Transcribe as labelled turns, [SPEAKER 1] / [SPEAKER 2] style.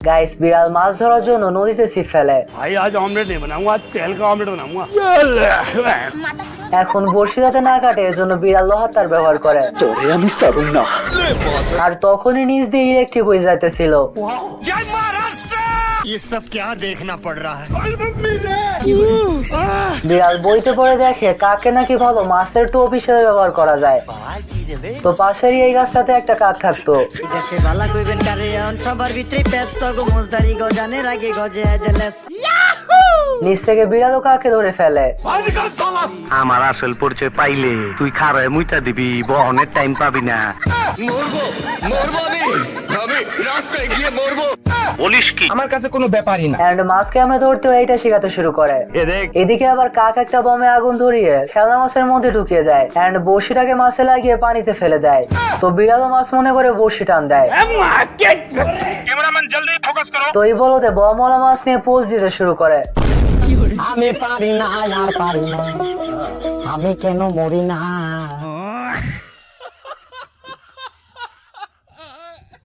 [SPEAKER 1] Guys, বিড়াল মাছ ধরার জন্য নদীতে ছিপ ফেলে।
[SPEAKER 2] भाई आज ऑमलेट नहीं बनाऊंगा, आज तेल का ऑमलेट बनाऊंगा।
[SPEAKER 1] এখন বড়শি যাতে না কাটে এজন্য বিড়াল লোহার তার ব্যবহার করে। আর তখনই নিচ দিয়ে ইলেকট্রিক হয়ে যাইতেছিল।
[SPEAKER 3] ये सब क्या देखना पड़ रहा है।
[SPEAKER 1] বিড়াল বইতে পড়ে দেখে কাকে নাকি ভালো মাছের টোপ হিসেবে ব্যবহার করা যায়। তো পাশেরই এই গাছটাতে একটা কাক থাকতো।
[SPEAKER 4] দেশে বালা কইবেন কারে এখন সবার ভিতরে ব্যস্ত গো মুজদারি গজানের আগে গজে আজলেস।
[SPEAKER 1] নিচ থেকে বিড়ালও কাকে ধরে ফেলে।
[SPEAKER 5] আমার আসল পরিচয় পাইলে তুই খারায় মুইটা দিবি, বহনের টাইম পাবি না। বলিস কি?
[SPEAKER 6] আমার কাছে কোনো ব্যাপারই না।
[SPEAKER 1] এন্ড মাছকে আমরা ধরতেও এইটা শেখাতে শুরু করে। এদিকে আবার কাক একটা বমে আগুন ধরিয়ে খেলনা মাছের মধ্যে ঢুকিয়ে দেয় এন্ড বড়শিটাকে মাছে লাগিয়ে পানিতে ফেলে দেয়। তো বিড়ালও মাছ মনে করে বড়শি টান দেয়। তো এই বলতে বমওয়ালা মাছ নিয়ে পোজ দিতে শুরু করে।
[SPEAKER 4] আমি পারি না আর পারি না, আমি কেন মরি না।